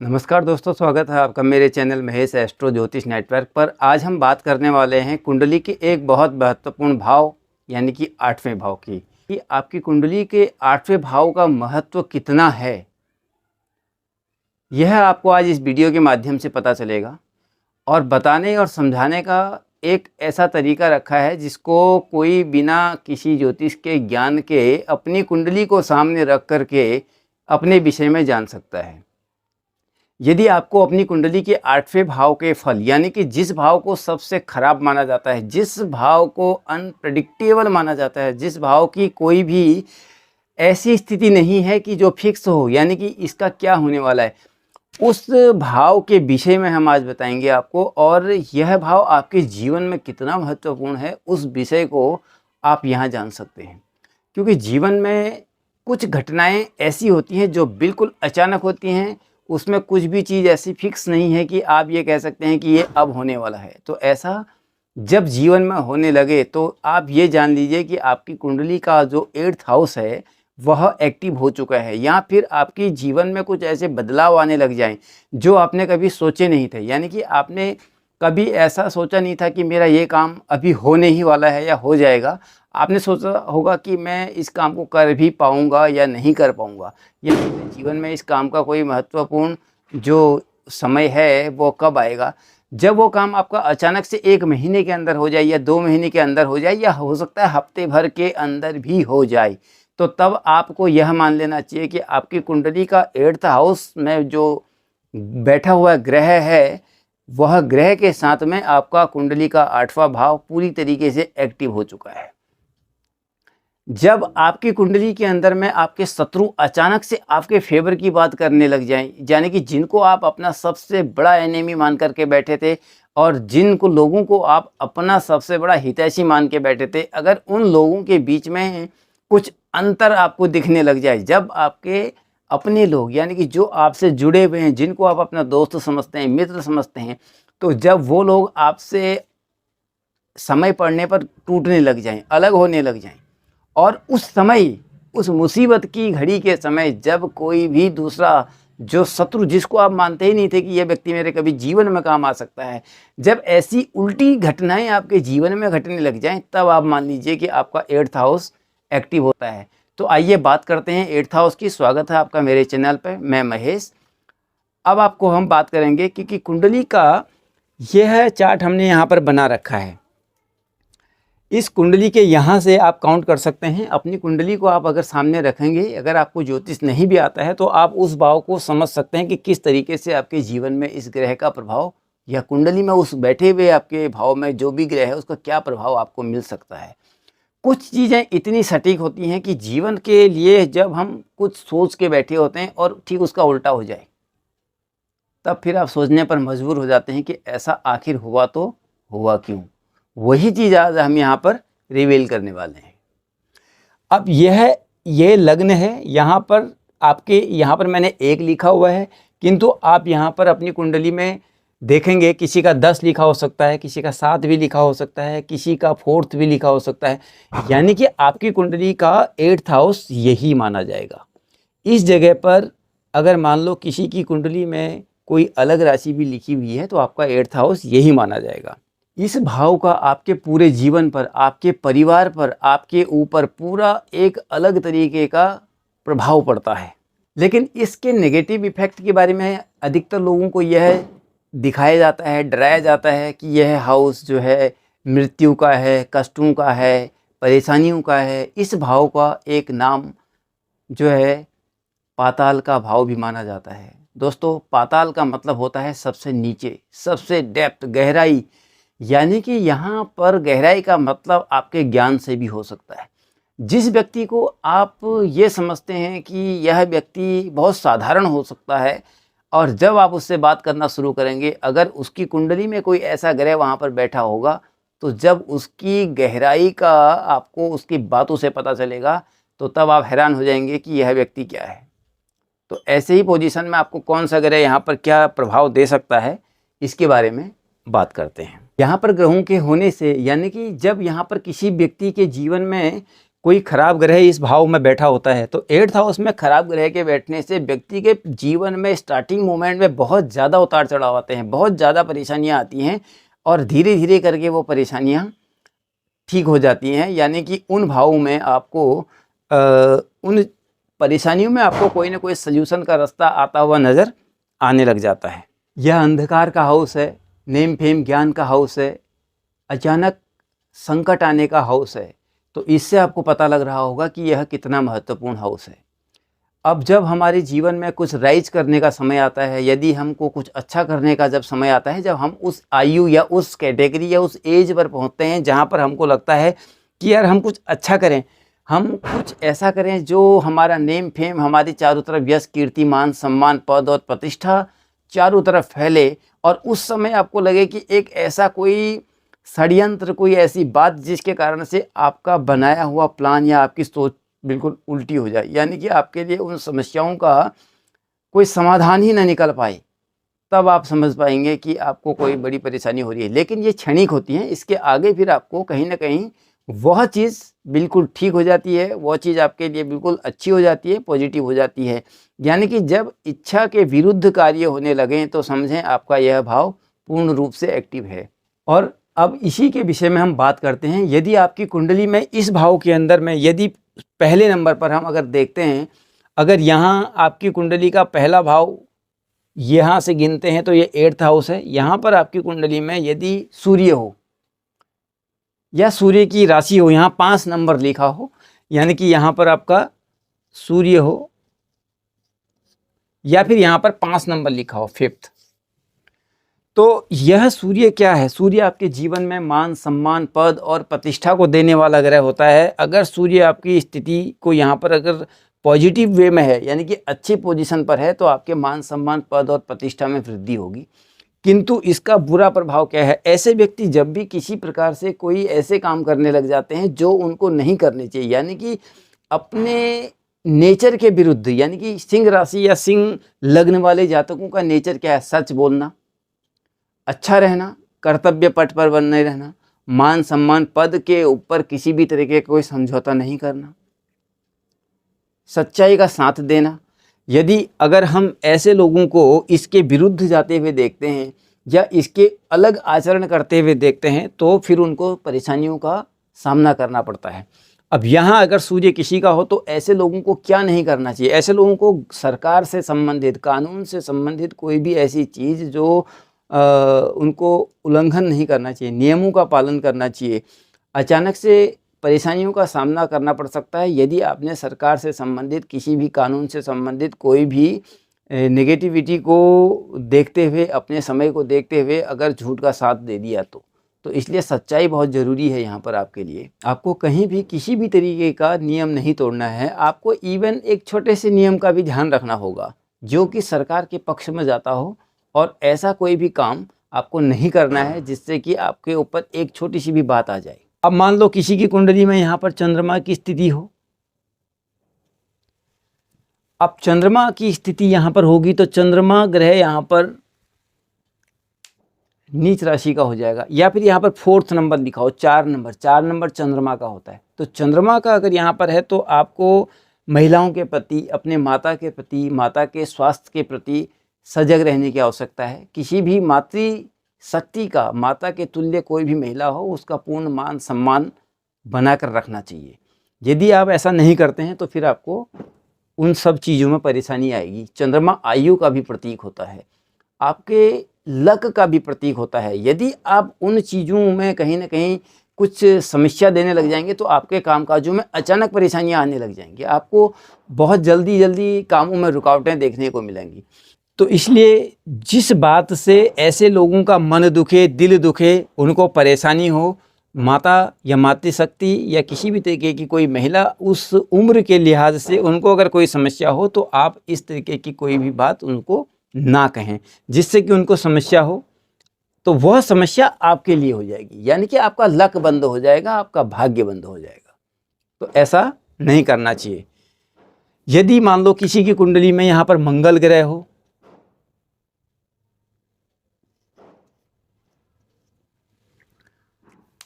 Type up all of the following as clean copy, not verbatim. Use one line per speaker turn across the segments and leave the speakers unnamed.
नमस्कार दोस्तों, स्वागत है आपका मेरे चैनल महेश एस्ट्रो ज्योतिष नेटवर्क पर। आज हम बात करने वाले हैं कुंडली के एक बहुत महत्वपूर्ण भाव यानी कि 8वें भाव की, कि आपकी कुंडली के 8वें भाव का महत्व कितना है। यह आपको आज इस वीडियो के माध्यम से पता चलेगा और बताने और समझाने का एक ऐसा तरीका रखा है जिसको कोई बिना किसी ज्योतिष के ज्ञान के अपनी कुंडली को सामने रख करके अपने विषय में जान सकता है। यदि आपको अपनी कुंडली के 8वें भाव के फल यानी कि जिस भाव को सबसे खराब माना जाता है, जिस भाव को अनप्रेडिक्टेबल माना जाता है, जिस भाव की कोई भी ऐसी स्थिति नहीं है कि जो फिक्स हो यानी कि इसका क्या होने वाला है, उस भाव के विषय में हम आज बताएंगे आपको। और यह भाव आपके जीवन में कितना महत्वपूर्ण है उस विषय को आप यहाँ जान सकते हैं। क्योंकि जीवन में कुछ घटनाएं ऐसी होती हैं जो बिल्कुल अचानक होती हैं, उसमें कुछ भी चीज़ ऐसी फिक्स नहीं है कि आप ये कह सकते हैं कि ये अब होने वाला है। तो ऐसा जब जीवन में होने लगे तो आप ये जान लीजिए कि आपकी कुंडली का जो 8th हाउस है वह एक्टिव हो चुका है, या फिर आपकी जीवन में कुछ ऐसे बदलाव आने लग जाएं जो आपने कभी सोचे नहीं थे। यानी कि आपने कभी ऐसा सोचा नहीं था कि मेरा ये काम अभी होने ही वाला है या हो जाएगा। आपने सोचा होगा कि मैं इस काम को कर भी पाऊंगा या नहीं कर पाऊंगा, या मेरे जीवन में इस काम का कोई महत्वपूर्ण जो समय है वो कब आएगा। जब वो काम आपका अचानक से 1 महीने के अंदर हो जाए या 2 महीने के अंदर हो जाए, या हो सकता है हफ्ते भर के अंदर भी हो जाए, तो तब आपको यह मान लेना चाहिए कि आपकी कुंडली का 8th हाउस में जो बैठा हुआ ग्रह है, वह ग्रह के साथ में आपका कुंडली का 8वां भाव पूरी तरीके से एक्टिव हो चुका है। जब आपकी कुंडली के अंदर में आपके शत्रु अचानक से आपके फेवर की बात करने लग जाएं, यानी कि जिनको आप अपना सबसे बड़ा एनिमी मान करके बैठे थे और जिनको लोगों को आप अपना सबसे बड़ा हितैषी मान के बैठे थे, अगर उन लोगों के बीच में कुछ अंतर आपको दिखने लग जाए, जब आपके अपने लोग यानी कि जो आपसे जुड़े हुए हैं, जिनको आप अपना दोस्त समझते हैं, मित्र समझते हैं, तो जब वो लोग आपसे समय पड़ने पर टूटने लग जाएं, अलग होने लग जाएं, और उस समय, उस मुसीबत की घड़ी के समय, जब कोई भी दूसरा जो शत्रु जिसको आप मानते ही नहीं थे कि यह व्यक्ति मेरे कभी जीवन में काम आ सकता है, जब ऐसी उल्टी घटनाएं आपके जीवन में घटने लग जाएं, तब आप मान लीजिए कि आपका 8th हाउस एक्टिव होता है। तो आइए बात करते हैं 8th हाउस की। स्वागत है आपका मेरे चैनल पर, मैं महेश। अब आपको हम बात करेंगे क्योंकि कुंडली का यह चार्ट हमने यहाँ पर बना रखा है। इस कुंडली के यहाँ से आप काउंट कर सकते हैं। अपनी कुंडली को आप अगर सामने रखेंगे, अगर आपको ज्योतिष नहीं भी आता है, तो आप उस भाव को समझ सकते हैं कि किस तरीके से आपके जीवन में इस ग्रह का प्रभाव, या कुंडली में उस बैठे हुए आपके भाव में जो भी ग्रह है उसका क्या प्रभाव आपको मिल सकता है। कुछ चीज़ें इतनी सटीक होती हैं कि जीवन के लिए जब हम कुछ सोच के बैठे होते हैं और ठीक उसका उल्टा हो जाए, तब फिर आप सोचने पर मजबूर हो जाते हैं कि ऐसा आखिर हुआ तो हुआ क्यों। वही चीज़ आज हम यहाँ पर रिवील करने वाले हैं। अब ये लग्न है, यहाँ पर आपके यहाँ पर मैंने 1 लिखा हुआ है, किंतु आप यहाँ पर अपनी कुंडली में देखेंगे किसी का 10 लिखा हो सकता है, किसी का 7 भी लिखा हो सकता है, किसी का 4th भी लिखा हो सकता है। यानी कि आपकी कुंडली का 8th हाउस यही माना जाएगा। इस जगह पर अगर मान लो किसी की कुंडली में कोई अलग राशि भी लिखी हुई है, तो आपका 8th हाउस यही माना जाएगा। इस भाव का आपके पूरे जीवन पर, आपके परिवार पर, आपके ऊपर पूरा एक अलग तरीके का प्रभाव पड़ता है। लेकिन इसके नेगेटिव इफेक्ट के बारे में अधिकतर लोगों को यह दिखाया जाता है, डराया जाता है कि यह हाउस जो है मृत्यु का है, कष्टों का है, परेशानियों का है। इस भाव का एक नाम जो है पाताल का भाव भी माना जाता है। दोस्तों, पाताल का मतलब होता है सबसे नीचे, सबसे डेप्थ, गहराई। यानी कि यहाँ पर गहराई का मतलब आपके ज्ञान से भी हो सकता है। जिस व्यक्ति को आप ये समझते हैं कि यह व्यक्ति बहुत साधारण हो सकता है, और जब आप उससे बात करना शुरू करेंगे, अगर उसकी कुंडली में कोई ऐसा ग्रह वहाँ पर बैठा होगा, तो जब उसकी गहराई का आपको उसकी बातों से पता चलेगा, तो तब आप हैरान हो जाएंगे कि यह व्यक्ति क्या है। तो ऐसे ही पोजीशन में आपको कौन सा ग्रह यहाँ पर क्या प्रभाव दे सकता है, इसके बारे में बात करते हैं। यहाँ पर ग्रहों के होने से, यानी कि जब यहाँ पर किसी व्यक्ति के जीवन में कोई खराब ग्रह इस भाव में बैठा होता है तो 8th हाउस में खराब ग्रह के बैठने से व्यक्ति के जीवन में स्टार्टिंग मोमेंट में बहुत ज़्यादा उतार चढ़ाव आते हैं, बहुत ज़्यादा परेशानियां आती हैं और धीरे धीरे करके वो परेशानियां ठीक हो जाती हैं। यानी कि उन भावों में आपको उन परेशानियों में आपको कोई ना कोई सल्यूशन का रास्ता आता हुआ नज़र आने लग जाता है। यह अंधकार का हाउस है, नेम फेम ज्ञान का हाउस है, अचानक संकट आने का हाउस है। तो इससे आपको पता लग रहा होगा कि यह कितना महत्वपूर्ण हाउस है। अब जब हमारे जीवन में कुछ राइज करने का समय आता है, यदि हमको कुछ अच्छा करने का जब समय आता है, जब हम उस आयु या उस कैटेगरी या उस एज पर पहुंचते हैं जहां पर हमको लगता है कि यार हम कुछ अच्छा करें, हम कुछ ऐसा करें जो हमारा नेम फेम, हमारी चारों तरफ यश कीर्ति मान सम्मान पद और प्रतिष्ठा चारों तरफ फैले, और उस समय आपको लगे कि एक ऐसा कोई षड्यंत्र, कोई ऐसी बात जिसके कारण से आपका बनाया हुआ प्लान या आपकी सोच बिल्कुल उल्टी हो जाए, यानी कि आपके लिए उन समस्याओं का कोई समाधान ही ना निकल पाए, तब आप समझ पाएंगे कि आपको कोई बड़ी परेशानी हो रही है। लेकिन ये क्षणिक होती है, इसके आगे फिर आपको कहीं ना कहीं वह चीज़ बिल्कुल ठीक हो जाती है, वह चीज़ आपके लिए बिल्कुल अच्छी हो जाती है, पॉजिटिव हो जाती है। यानी कि जब इच्छा के विरुद्ध कार्य होने लगें तो समझें आपका यह भाव पूर्ण रूप से एक्टिव है। और अब इसी के विषय में हम बात करते हैं। यदि आपकी कुंडली में इस भाव के अंदर में, यदि पहले नंबर पर हम अगर देखते हैं, अगर यहाँ आपकी कुंडली का पहला भाव यहाँ से गिनते हैं तो ये 8th हाउस है। यहाँ पर आपकी कुंडली में यदि सूर्य हो या सूर्य की राशि हो, यहाँ 5 नंबर लिखा हो, यानी कि यहाँ पर आपका सूर्य हो या फिर यहाँ पर 5 नंबर लिखा हो 5th, तो यह सूर्य क्या है? सूर्य आपके जीवन में मान सम्मान पद और प्रतिष्ठा को देने वाला ग्रह होता है। अगर सूर्य आपकी स्थिति को यहाँ पर अगर पॉजिटिव वे में है, यानी कि अच्छी पोजीशन पर है, तो आपके मान सम्मान पद और प्रतिष्ठा में वृद्धि होगी। किंतु इसका बुरा प्रभाव क्या है? ऐसे व्यक्ति जब भी किसी प्रकार से कोई ऐसे काम करने लग जाते हैं जो उनको नहीं करने चाहिए, यानी कि अपने नेचर के विरुद्ध, यानी कि सिंह राशि या सिंह लग्न वाले जातकों का नेचर क्या है? सच बोलना, अच्छा रहना, कर्तव्य पथ पर बने रहना, मान सम्मान पद के ऊपर किसी भी तरीके का कोई समझौता नहीं करना, सच्चाई का साथ देना। यदि अगर हम ऐसे लोगों को इसके विरुद्ध जाते हुए देखते हैं या इसके अलग आचरण करते हुए देखते हैं तो फिर उनको परेशानियों का सामना करना पड़ता है। अब यहाँ अगर सूर्य किसी का हो तो ऐसे लोगों को क्या नहीं करना चाहिए? ऐसे लोगों को सरकार से संबंधित, कानून से संबंधित कोई भी ऐसी चीज़ जो उनको उल्लंघन नहीं करना चाहिए, नियमों का पालन करना चाहिए। अचानक से परेशानियों का सामना करना पड़ सकता है यदि आपने सरकार से संबंधित, किसी भी कानून से संबंधित कोई भी नेगेटिविटी को देखते हुए, अपने समय को देखते हुए अगर झूठ का साथ दे दिया तो इसलिए सच्चाई बहुत ज़रूरी है यहाँ पर आपके लिए। आपको कहीं भी किसी भी तरीके का नियम नहीं तोड़ना है। आपको इवन एक छोटे से नियम का भी ध्यान रखना होगा जो कि सरकार के पक्ष में जाता हो, और ऐसा कोई भी काम आपको नहीं करना है जिससे कि आपके ऊपर एक छोटी सी भी बात आ जाए। अब मान लो किसी की कुंडली में यहाँ पर चंद्रमा की स्थिति हो, अब चंद्रमा की स्थिति यहाँ पर होगी तो चंद्रमा ग्रह यहाँ पर नीच राशि का हो जाएगा, या फिर यहाँ पर 4th नंबर लिखा हो, 4 नंबर चंद्रमा का होता है। तो चंद्रमा का अगर यहाँ पर है तो आपको महिलाओं के प्रति, अपने माता के प्रति, माता के स्वास्थ्य के प्रति सजग रहने की आवश्यकता है। किसी भी मातृशक्ति का, माता के तुल्य कोई भी महिला हो, उसका पूर्ण मान सम्मान बनाकर रखना चाहिए। यदि आप ऐसा नहीं करते हैं तो फिर आपको उन सब चीज़ों में परेशानी आएगी। चंद्रमा आयु का भी प्रतीक होता है, आपके लक का भी प्रतीक होता है। यदि आप उन चीज़ों में कहीं ना कहीं कुछ समस्या देने लग जाएंगे तो आपके कामकाजों में अचानक परेशानियां आने लग जाएंगी, आपको बहुत जल्दी कामों में रुकावटें देखने को मिलेंगी। तो इसलिए जिस बात से ऐसे लोगों का मन दुखे, दिल दुखे, उनको परेशानी हो, माता या मातृशक्ति या किसी भी तरीके की कोई महिला, उस उम्र के लिहाज से उनको अगर कोई समस्या हो तो आप इस तरीके की कोई भी बात उनको ना कहें जिससे कि उनको समस्या हो, तो वह समस्या आपके लिए हो जाएगी, यानी कि आपका लक बंद हो जाएगा, आपका भाग्य बंद हो जाएगा। तो ऐसा नहीं करना चाहिए। यदि मान लो किसी की कुंडली में यहाँ पर मंगल ग्रह हो,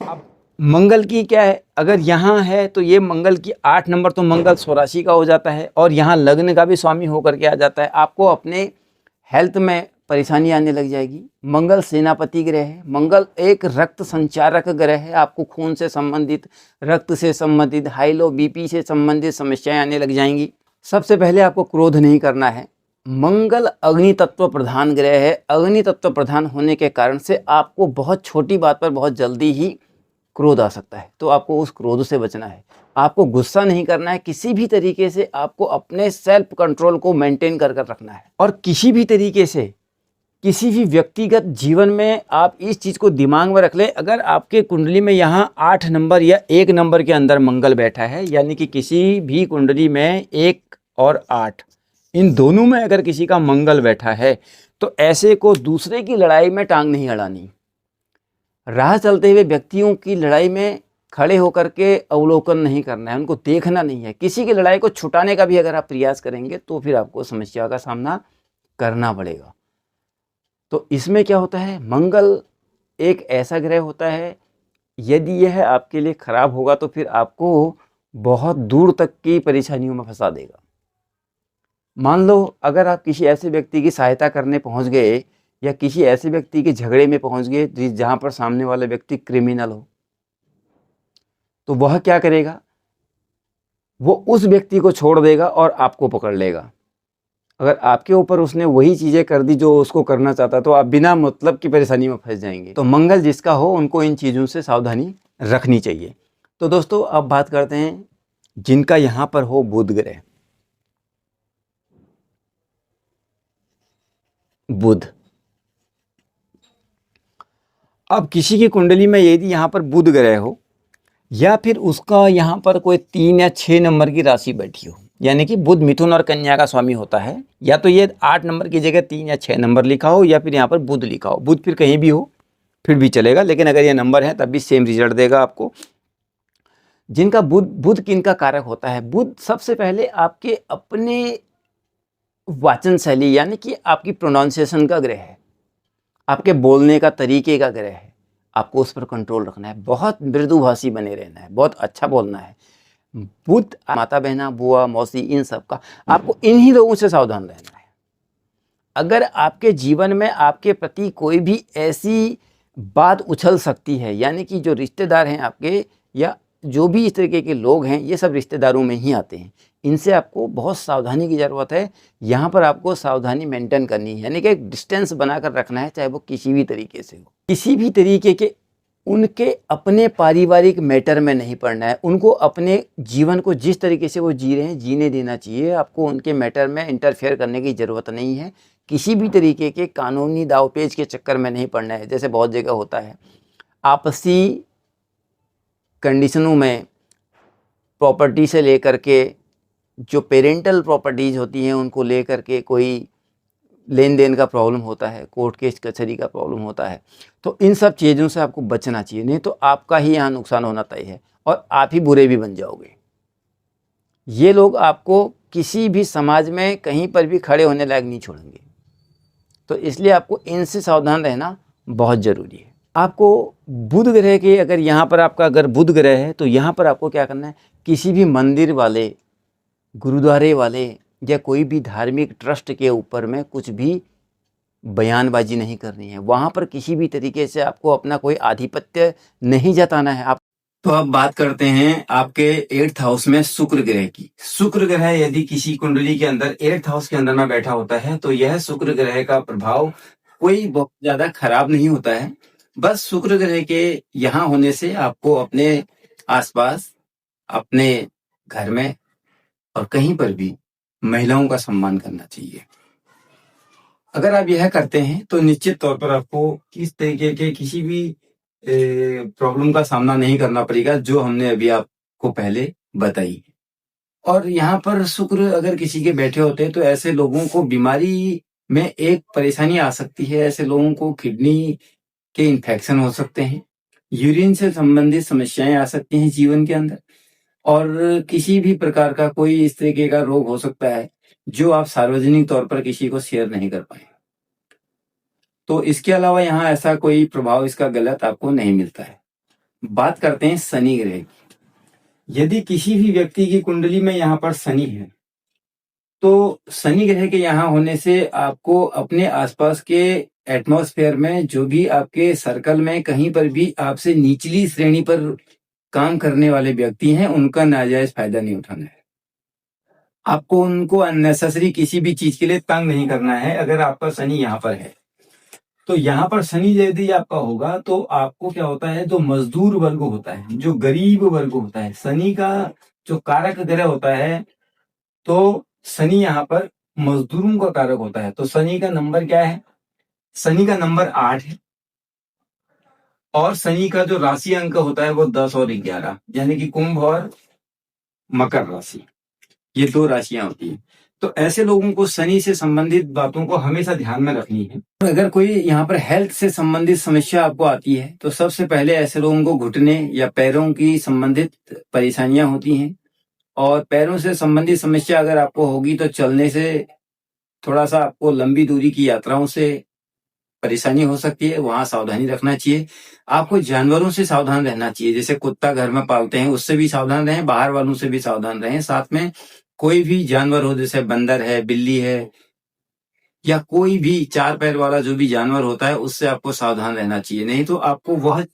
अब मंगल की क्या है, अगर यहाँ है तो ये मंगल की 8 नंबर तो मंगल स्वराशि का हो जाता है और यहाँ लग्न का भी स्वामी होकर के आ जाता है। आपको अपने हेल्थ में परेशानी आने लग जाएगी। मंगल सेनापति ग्रह है, मंगल एक रक्त संचारक ग्रह है। आपको खून से संबंधित, रक्त से संबंधित, हाई लो बीपी से संबंधित समस्याएं आने लग जाएंगी। सबसे पहले आपको क्रोध नहीं करना है। मंगल अग्नि तत्व प्रधान ग्रह है। अग्नि तत्व प्रधान होने के कारण से आपको बहुत छोटी बात पर बहुत जल्दी ही क्रोध आ सकता है, तो आपको उस क्रोध से बचना है। आपको गुस्सा नहीं करना है, किसी भी तरीके से आपको अपने सेल्फ कंट्रोल को मेंटेन कर रखना है। और किसी भी तरीके से किसी भी व्यक्तिगत जीवन में आप इस चीज़ को दिमाग में रख लें, अगर आपके कुंडली में यहाँ 8 नंबर या 1 नंबर के अंदर मंगल बैठा है, यानी कि किसी भी कुंडली में 1 और 8 इन दोनों में अगर किसी का मंगल बैठा है, तो ऐसे को दूसरे की लड़ाई में टांग नहीं अड़ानी। राह चलते हुए व्यक्तियों की लड़ाई में खड़े होकर के अवलोकन नहीं करना है, उनको देखना नहीं है। किसी की लड़ाई को छुटाने का भी अगर आप प्रयास करेंगे तो फिर आपको समस्या का सामना करना पड़ेगा। तो इसमें क्या होता है, मंगल एक ऐसा ग्रह होता है, यदि यह आपके लिए खराब होगा तो फिर आपको बहुत दूर तक की परेशानियों में फंसा देगा। मान लो अगर आप किसी ऐसे व्यक्ति की सहायता करने पहुंच गए या किसी ऐसे व्यक्ति के झगड़े में पहुंच गए जहां पर सामने वाला व्यक्ति क्रिमिनल हो, तो वह क्या करेगा, वो उस व्यक्ति को छोड़ देगा और आपको पकड़ लेगा। अगर आपके ऊपर उसने वही चीज़ें कर दी जो उसको करना चाहता, तो आप बिना मतलब की परेशानी में फंस जाएंगे। तो मंगल जिसका हो उनको इन चीज़ों से सावधानी रखनी चाहिए। तो दोस्तों अब बात करते हैं जिनका यहाँ पर हो बुध ग्रह। बुध, अब किसी की कुंडली में यदि यहाँ पर बुध ग्रह हो या फिर उसका यहाँ पर कोई 3 या 6 नंबर की राशि बैठी हो, यानी कि बुध मिथुन और कन्या का स्वामी होता है, या तो ये 8 नंबर की जगह 3 या 6 नंबर लिखा हो या फिर यहाँ पर बुध लिखा हो। बुध फिर कहीं भी हो फिर भी चलेगा, लेकिन अगर ये नंबर है तब भी सेम रिजल्ट देगा आपको। जिनका बुध किनका कारक होता है, बुध सबसे पहले आपके अपने वाचन शैली यानी कि आपकी प्रोनाउंसिएशन का ग्रह है, आपके बोलने का तरीके का ग्रह है। आपको उस पर कंट्रोल रखना है, बहुत मृदुभाषी बने रहना है, बहुत अच्छा बोलना है। बुध माता बहना बुआ मौसी इन सब का, आपको इन्हीं लोगों से सावधान रहना है। अगर आपके जीवन में आपके प्रति कोई भी ऐसी बात उछल सकती है, यानी कि जो रिश्तेदार हैं आपके या जो भी इस तरीके के लोग हैं, ये सब रिश्तेदारों में ही आते हैं, इनसे आपको बहुत सावधानी की ज़रूरत है। यहाँ पर आपको सावधानी मेंटेन करनी है, यानी कि एक डिस्टेंस बनाकर रखना है, चाहे वो किसी भी तरीके से हो। किसी भी तरीके के उनके अपने पारिवारिक मैटर में नहीं पड़ना है, उनको अपने जीवन को जिस तरीके से वो जी रहे हैं जीने देना चाहिए। आपको उनके मैटर में इंटरफेयर करने की ज़रूरत नहीं है। किसी भी तरीके के कानूनी दावपेच के चक्कर में नहीं पड़ना है। जैसे बहुत जगह होता है आपसी कंडीशनों में प्रॉपर्टी से लेकर के जो पेरेंटल प्रॉपर्टीज़ होती हैं उनको लेकर के कोई लेन देन का प्रॉब्लम होता है, कोर्ट केस कचहरी का प्रॉब्लम होता है। तो इन सब चीज़ों से आपको बचना चाहिए, नहीं तो आपका ही यहाँ नुकसान होना तय है और आप ही बुरे भी बन जाओगे। ये लोग आपको किसी भी समाज में कहीं पर भी खड़े होने लायक नहीं छोड़ेंगे। तो इसलिए आपको इनसे सावधान रहना बहुत ज़रूरी है। आपको बुध ग्रह के, अगर यहाँ पर आपका अगर बुध ग्रह है तो यहाँ पर आपको क्या करना है, किसी भी मंदिर वाले, गुरुद्वारे वाले या कोई भी धार्मिक ट्रस्ट के ऊपर में कुछ भी बयानबाजी नहीं करनी है। वहाँ पर किसी भी तरीके से आपको अपना कोई आधिपत्य नहीं जताना है। आप तो अब बात करते हैं आपके 8th हाउस में शुक्र ग्रह की। शुक्र ग्रह यदि किसी कुंडली के अंदर 8th हाउस के अंदर में बैठा होता है तो यह शुक्र ग्रह का प्रभाव कोई बहुत ज्यादा खराब नहीं होता है। बस शुक्र ग्रह के यहाँ होने से आपको अपने आसपास, अपने घर में और कहीं पर भी महिलाओं का सम्मान करना चाहिए। अगर आप यह करते हैं तो निश्चित तौर पर आपको किस तरीके के किसी भी प्रॉब्लम का सामना नहीं करना पड़ेगा जो हमने अभी आपको पहले बताई। और यहाँ पर शुक्र अगर किसी के बैठे होते हैं तो ऐसे लोगों को बीमारी में एक परेशानी आ सकती है। ऐसे लोगों को किडनी के इन्फेक्शन हो सकते हैं, यूरिन से संबंधित समस्याएं आ सकती हैं जीवन के अंदर, और किसी भी प्रकार का कोई इस तरीके का रोग हो सकता है जो आप सार्वजनिक तौर पर किसी को शेयर नहीं कर पाए। तो इसके अलावा यहाँ ऐसा कोई प्रभाव इसका गलत आपको नहीं मिलता है। बात करते हैं शनि ग्रह की। यदि किसी भी व्यक्ति की कुंडली में यहाँ पर शनि है तो शनि ग्रह के यहाँ होने से आपको अपने आसपास के एटमॉस्फेयर में जो भी आपके सर्कल में कहीं पर भी आपसे निचली श्रेणी पर काम करने वाले व्यक्ति हैं उनका नाजायज फायदा नहीं उठाना है। आपको उनको अननेसेसरी किसी भी चीज के लिए तंग नहीं करना है। अगर आपका शनि यहाँ पर है तो यहाँ पर शनि यदि आपका होगा तो आपको क्या होता है, जो मजदूर वर्ग होता है, जो गरीब वर्ग होता है, शनि का जो कारक ग्रह होता है, तो शनि यहाँ पर मजदूरों का कारक होता है। तो शनि का नंबर क्या है? शनि का नंबर 8 है और शनि का जो राशि अंक होता है वो 10 और 11, यानी कि कुंभ और मकर राशि, ये 2 राशियां होती है। तो ऐसे लोगों को शनि से संबंधित बातों को हमेशा ध्यान में रखनी है। अगर कोई यहाँ पर हेल्थ से संबंधित समस्या आपको आती है तो सबसे पहले ऐसे लोगों को घुटने या पैरों की संबंधित परेशानियां होती हैं। और पैरों से संबंधित समस्या अगर आपको होगी तो चलने से थोड़ा सा आपको लंबी दूरी की यात्राओं से परेशानी हो सकती है, वहां सावधानी रखना चाहिए। आपको जानवरों से सावधान रहना चाहिए, जैसे कुत्ता घर में पालते हैं उससे भी सावधान रहें, बाहर वालों से भी सावधान रहें। साथ में कोई भी जानवर हो, जैसे बंदर है, बिल्ली है, या कोई भी 4 पैर वाला जो भी जानवर होता है उससे आपको सावधान रहना चाहिए, नहीं तो आपको वह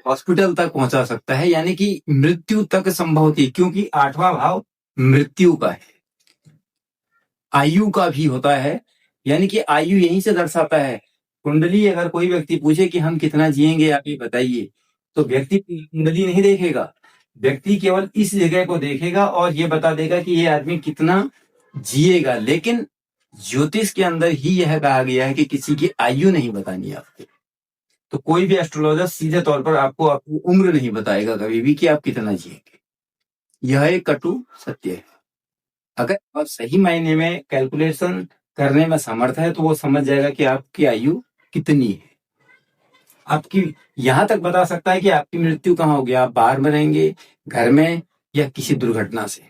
हॉस्पिटल तक पहुंचा सकता है, यानी कि मृत्यु तक संभव होती है। क्योंकि 8वां भाव मृत्यु का है, आयु का भी होता है, यानी कि आयु यहीं से दर्शाता है। कुंडली अगर कोई व्यक्ति पूछे कि हम कितना जिएंगे आप ये बताइए, तो व्यक्ति कुंडली नहीं देखेगा, व्यक्ति केवल इस जगह को देखेगा और ये बता देगा कि ये आदमी कितना जिएगा। लेकिन ज्योतिष के अंदर ही यह कहा गया है कि किसी की आयु नहीं बतानी आपको। तो कोई भी एस्ट्रोलॉजर सीधे तौर पर आपको आपकी उम्र नहीं बताएगा कभी भी कि आप कितना जिएंगे। यह एक कटु सत्य है। अगर आप सही मायने में कैलकुलेशन करने में समर्थ है तो वो समझ जाएगा कि आपकी आयु कितनी है। आपकी यहां तक बता सकता है कि आपकी मृत्यु कहाँ होगी, आप बाहर में रहेंगे, घर में, या किसी दुर्घटना से।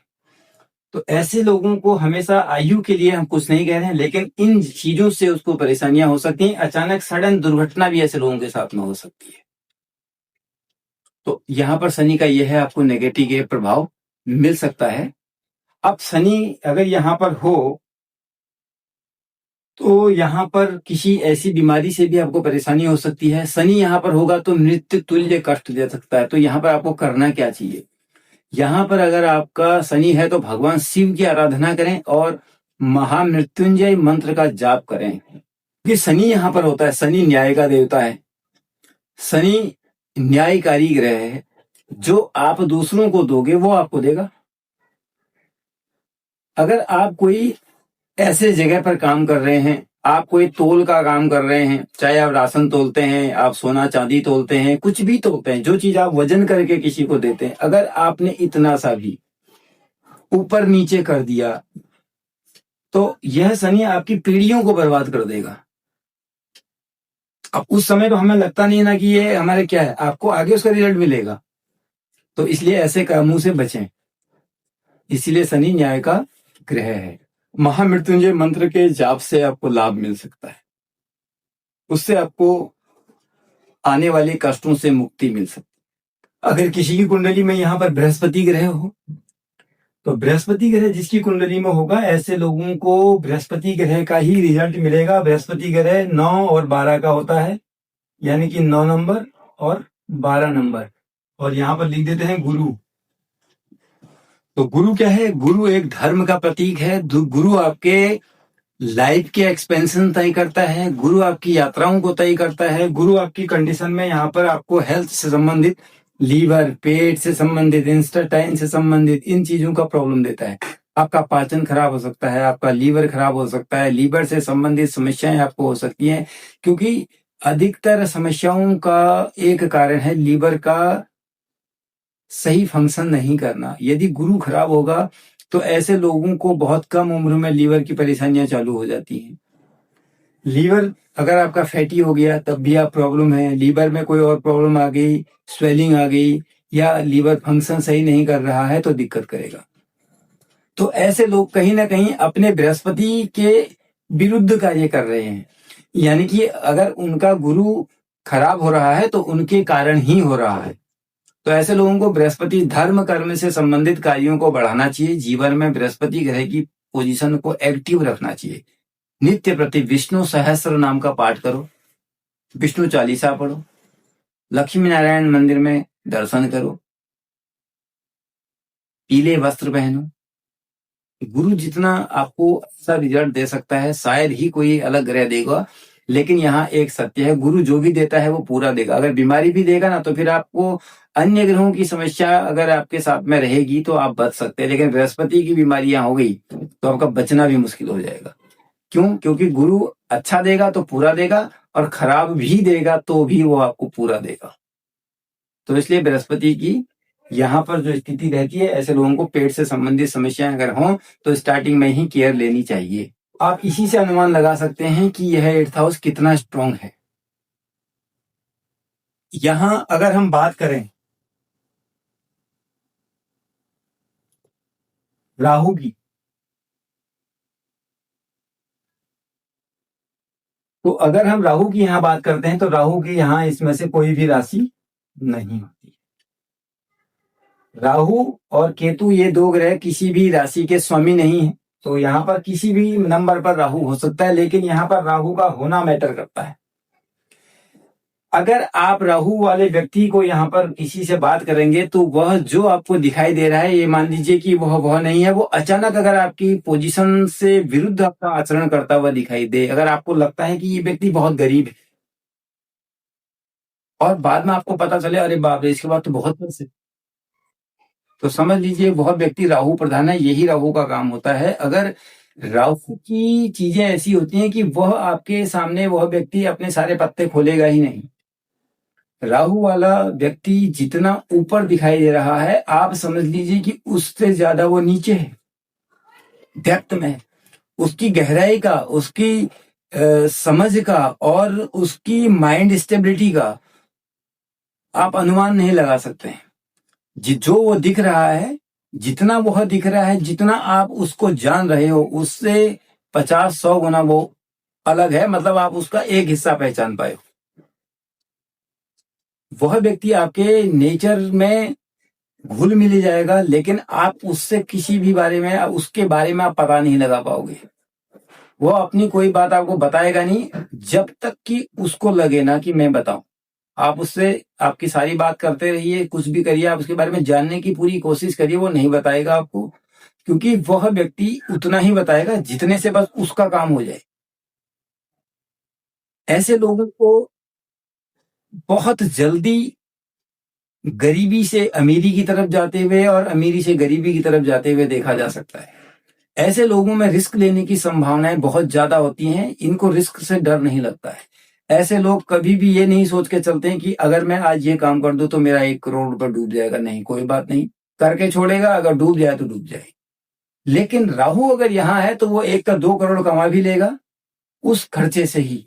तो ऐसे लोगों को हमेशा आयु के लिए हम कुछ नहीं कह रहे हैं, लेकिन इन चीजों से उसको परेशानियां हो सकती हैं। अचानक सडन दुर्घटना भी ऐसे लोगों के साथ में हो सकती है। तो यहाँ पर शनि का यह है, आपको नेगेटिव के प्रभाव मिल सकता है। अब शनि अगर यहाँ पर हो तो यहाँ पर किसी ऐसी बीमारी से भी आपको परेशानी हो सकती है। शनि यहाँ पर होगा तो मृत्यु तुल्य कष्ट दे सकता है। तो यहाँ पर आपको करना क्या चाहिए? यहाँ पर अगर आपका शनि है तो भगवान शिव की आराधना करें और महामृत्युंजय मंत्र का जाप करें, क्योंकि शनि यहाँ पर होता है, शनि न्याय का देवता है, शनि न्यायकारी ग्रह है। जो आप दूसरों को दोगे वो आपको देगा। अगर आप कोई ऐसे जगह पर काम कर रहे हैं, आप कोई तोल का काम कर रहे हैं, चाहे आप राशन तोलते हैं, आप सोना चांदी तोलते हैं, कुछ भी तोलते हैं, जो चीज आप वजन करके किसी को देते हैं, अगर आपने इतना सा भी ऊपर नीचे कर दिया तो यह शनि आपकी पीढ़ियों को बर्बाद कर देगा। अब उस समय तो हमें लगता नहीं है ना कि ये हमारे क्या है, आपको आगे उसका रिजल्ट मिलेगा। तो इसलिए ऐसे कामों से बचें। इसलिए शनि न्याय का ग्रह है। महामृत्युंजय मंत्र के जाप से आपको लाभ मिल सकता है, उससे आपको आने वाले कष्टों से मुक्ति मिल सकती है। अगर किसी की कुंडली में यहाँ पर बृहस्पति ग्रह हो तो बृहस्पति ग्रह जिसकी कुंडली में होगा, ऐसे लोगों को बृहस्पति ग्रह का ही रिजल्ट मिलेगा। बृहस्पति ग्रह 9 और 12 का होता है, यानी कि 9 नंबर और 12 नंबर। और यहाँ पर लिख देते हैं गुरु। तो गुरु क्या है? गुरु एक धर्म का प्रतीक है। गुरु आपके लाइफ के एक्सपेंशन तय करता है, गुरु आपकी यात्राओं को तय करता है। गुरु आपकी कंडीशन में यहाँ पर आपको हेल्थ से संबंधित, लीवर, पेट से संबंधित, इंस्टेटाइन से संबंधित इन चीजों का प्रॉब्लम देता है। आपका पाचन खराब हो सकता है, आपका लीवर खराब हो सकता है, लीवर से संबंधित समस्याएं आपको हो सकती हैं, क्योंकि अधिकतर समस्याओं का एक कारण है लीवर का सही फंक्शन नहीं करना। यदि गुरु खराब होगा तो ऐसे लोगों को बहुत कम उम्र में लीवर की परेशानियां चालू हो जाती हैं। लीवर अगर आपका फैटी हो गया तब भी आप प्रॉब्लम है, लीवर में कोई और प्रॉब्लम आ गई, स्वेलिंग आ गई, या लीवर फंक्शन सही नहीं कर रहा है तो दिक्कत करेगा। तो ऐसे लोग कहीं ना कहीं अपने बृहस्पति के विरुद्ध कार्य कर रहे हैं, यानी कि अगर उनका गुरु खराब हो रहा है तो उनके कारण ही हो रहा है। तो ऐसे लोगों को बृहस्पति धर्म कर्म से संबंधित कार्यों को बढ़ाना चाहिए। जीवन में बृहस्पति ग्रह की पोजीशन को एक्टिव रखना चाहिए। नित्य प्रति विष्णु सहस्त्र नाम का पाठ करो, विष्णु चालीसा पढ़ो, लक्ष्मी नारायण मंदिर में दर्शन करो, पीले वस्त्र पहनो। गुरु जितना आपको अच्छा रिजल्ट दे सकता है शायद ही कोई अलग ग्रह देगा, लेकिन यहाँ एक सत्य है, गुरु जो भी देता है वो पूरा देगा। अगर बीमारी भी देगा ना तो फिर आपको अन्य ग्रहों की समस्या अगर आपके साथ में रहेगी तो आप बच सकते हैं, लेकिन बृहस्पति की बीमारियां हो गई तो आपका बचना भी मुश्किल हो जाएगा। क्यों? क्योंकि गुरु अच्छा देगा तो पूरा देगा, और खराब भी देगा तो भी वो आपको पूरा देगा। तो इसलिए बृहस्पति की यहाँ पर जो स्थिति रहती है, ऐसे लोगों को पेट से संबंधित समस्याएं अगर हों तो स्टार्टिंग में ही केयर लेनी चाहिए। आप इसी से अनुमान लगा सकते हैं कि यह 8th हाउस कितना स्ट्रांग है। यहां अगर हम बात करें राहु की, तो अगर हम राहु की यहां बात करते हैं तो राहु की यहां इसमें से कोई भी राशि नहीं होती। राहु और केतु ये दो ग्रह किसी भी राशि के स्वामी नहीं है, तो यहाँ पर किसी भी नंबर पर राहु हो सकता है, लेकिन यहाँ पर राहु का होना मैटर करता है। अगर आप राहु वाले व्यक्ति को यहाँ पर किसी से बात करेंगे तो वह जो आपको दिखाई दे रहा है, ये मान लीजिए कि वह नहीं है। वो अचानक अगर आपकी पोजीशन से विरुद्ध आपका आचरण करता हुआ दिखाई दे, अगर आपको लगता है कि ये व्यक्ति बहुत गरीब है और बाद में आपको पता चले अरे बाप रे इसके बाद तो बहुत पैसे, तो समझ लीजिए वह व्यक्ति राहु प्रधान है। यही राहु का काम होता है। अगर राहु की चीजें ऐसी होती हैं कि वह आपके सामने वह व्यक्ति अपने सारे पत्ते खोलेगा ही नहीं। राहु वाला व्यक्ति जितना ऊपर दिखाई दे रहा है, आप समझ लीजिए कि उससे ज्यादा वो नीचे है, डेप्थ में। उसकी गहराई का, उसकी समझ का और उसकी माइंड स्टेबिलिटी का आप अनुमान नहीं लगा सकते हैं। जो वो दिख रहा है, जितना वह दिख रहा है, जितना आप उसको जान रहे हो, उससे 50-100 गुना वो अलग है। मतलब आप उसका एक हिस्सा पहचान पाए हो। वह व्यक्ति आपके नेचर में घुल मिल जाएगा, लेकिन आप उससे किसी भी बारे में, उसके बारे में आप पता नहीं लगा पाओगे। वह अपनी कोई बात आपको बताएगा नहीं जब तक कि उसको लगे ना कि मैं बताऊं। आप उससे आपकी सारी बात करते रहिए, कुछ भी करिए, आप उसके बारे में जानने की पूरी कोशिश करिए, वो नहीं बताएगा आपको, क्योंकि वह व्यक्ति उतना ही बताएगा जितने से बस उसका काम हो जाए। ऐसे लोगों को बहुत जल्दी गरीबी से अमीरी की तरफ जाते हुए और अमीरी से गरीबी की तरफ जाते हुए देखा जा सकता है। ऐसे लोगों में रिस्क लेने की संभावनाएं बहुत ज्यादा होती हैं। इनको रिस्क से डर नहीं लगता है। ऐसे लोग कभी भी ये नहीं सोच के चलते हैं कि अगर मैं आज ये काम कर दूं तो मेरा 1 करोड़ रुपए डूब जाएगा। नहीं, कोई बात नहीं, करके छोड़ेगा। अगर डूब जाए तो डूब जाए। लेकिन राहु अगर यहाँ है तो वो 1 का 2 करोड़ कमा भी लेगा उस खर्चे से ही।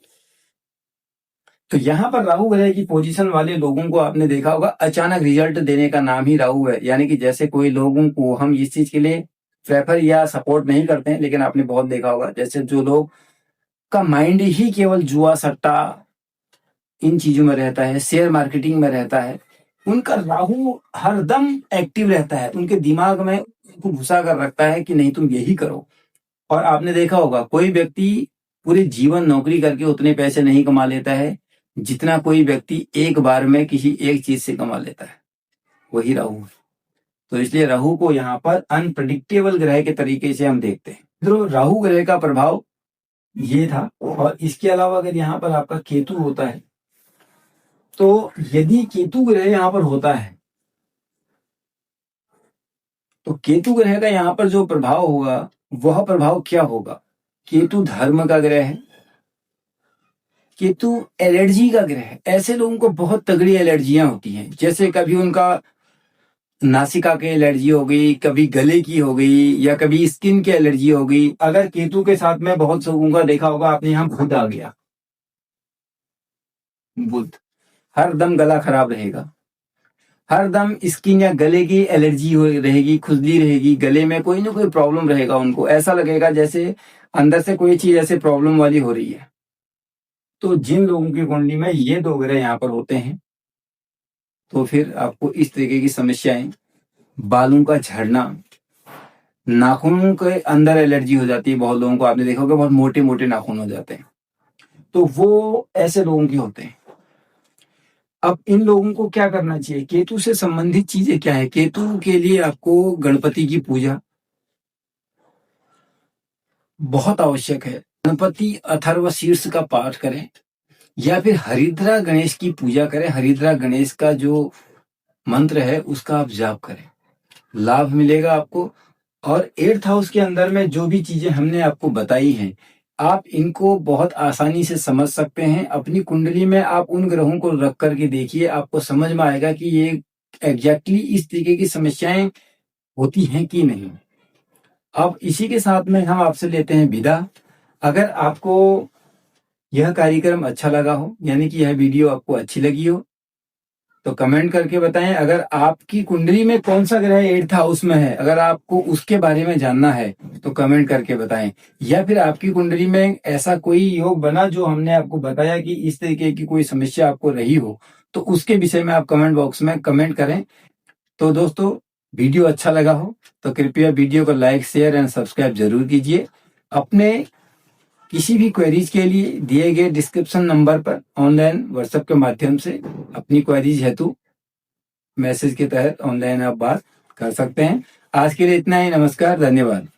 तो यहाँ पर राहु ग्रह की पोजीशन वाले लोगों को आपने देखा होगा, अचानक रिजल्ट देने का नाम ही राहु है। यानी कि जैसे कोई लोगों को हम इस चीज के लिए प्रेफर या सपोर्ट नहीं करते हैं, लेकिन आपने बहुत देखा होगा जैसे जो लोग का माइंड ही केवल जुआ सट्टा इन चीजों में रहता है, शेयर मार्केटिंग में रहता है, उनका राहु हरदम एक्टिव रहता है। उनके दिमाग में उनको घुसा कर रखता है कि नहीं तुम यही करो। और आपने देखा होगा कोई व्यक्ति पूरे जीवन नौकरी करके उतने पैसे नहीं कमा लेता है जितना कोई व्यक्ति एक बार में किसी एक चीज से कमा लेता है। वही राहु है। तो इसलिए राहु को यहाँ पर अनप्रेडिक्टेबल ग्रह के तरीके से हम देखते हैं। तो राहु ग्रह का प्रभाव ये था। और इसके अलावा अगर यहाँ पर आपका केतु होता है, तो यदि केतु ग्रह यहाँ पर होता है तो केतु ग्रह का यहाँ पर जो प्रभाव होगा वह प्रभाव क्या होगा? केतु धर्म का ग्रह है, केतु एलर्जी का ग्रह है। ऐसे लोगों को बहुत तगड़ी एलर्जियां होती हैं। जैसे कभी उनका नासिका की एलर्जी हो गई, कभी गले की हो गई, या कभी स्किन की एलर्जी हो गई। अगर केतु के साथ में बहुत लोगों का देखा होगा आपने, यहाँ बुध आ गया, बुध, हर दम गला खराब रहेगा, हर दम स्किन या गले की एलर्जी हो रहेगी, खुजली रहेगी, गले में कोई ना कोई प्रॉब्लम रहेगा। उनको ऐसा लगेगा जैसे अंदर से कोई चीज ऐसे प्रॉब्लम वाली हो रही है। तो जिन लोगों की कुंडली में ये 2 ग्रह यहाँ पर होते हैं तो फिर आपको इस तरीके की समस्याएं, बालों का झड़ना, नाखूनों के अंदर एलर्जी हो जाती है, बहुत लोगों को आपने देखा होगा बहुत मोटे मोटे नाखून हो जाते हैं, तो वो ऐसे लोगों के होते हैं। अब इन लोगों को क्या करना चाहिए, केतु से संबंधित चीजें क्या है, केतु के लिए आपको गणपति की पूजा बहुत आवश्यक है। गणपति अथर्व शीर्ष का पाठ करें या फिर हरिद्रा गणेश की पूजा करें। हरिद्रा गणेश का जो मंत्र है उसका आप जाप करें, लाभ मिलेगा आपको। और 8th हाउस के अंदर में जो भी चीजें हमने आपको बताई हैं, आप इनको बहुत आसानी से समझ सकते हैं। अपनी कुंडली में आप उन ग्रहों को रख करके देखिए, आपको समझ में आएगा कि ये एग्जैक्टली इस तरीके की समस्याएं होती हैं कि नहीं। अब इसी के साथ में हम आपसे लेते हैं विदा। अगर आपको यह कार्यक्रम अच्छा लगा हो, यानी कि यह वीडियो आपको अच्छी लगी हो, तो कमेंट करके बताएं। अगर आपकी कुंडली में कौन सा ग्रह 8th हाउस में है, अगर आपको उसके बारे में जानना है तो कमेंट करके बताएं। या फिर आपकी कुंडली में ऐसा कोई योग बना जो हमने आपको बताया कि इस तरीके की कोई समस्या आपको रही हो, तो उसके विषय में आप कमेंट बॉक्स में कमेंट करें। तो दोस्तों, वीडियो अच्छा लगा हो तो कृपया वीडियो को लाइक, शेयर एंड सब्सक्राइब जरूर कीजिए। अपने किसी भी क्वेरीज के लिए दिए गए डिस्क्रिप्शन नंबर पर ऑनलाइन व्हाट्सएप के माध्यम से अपनी क्वेरीज हेतु मैसेज के तहत ऑनलाइन आप बात कर सकते हैं। आज के लिए इतना ही। नमस्कार, धन्यवाद।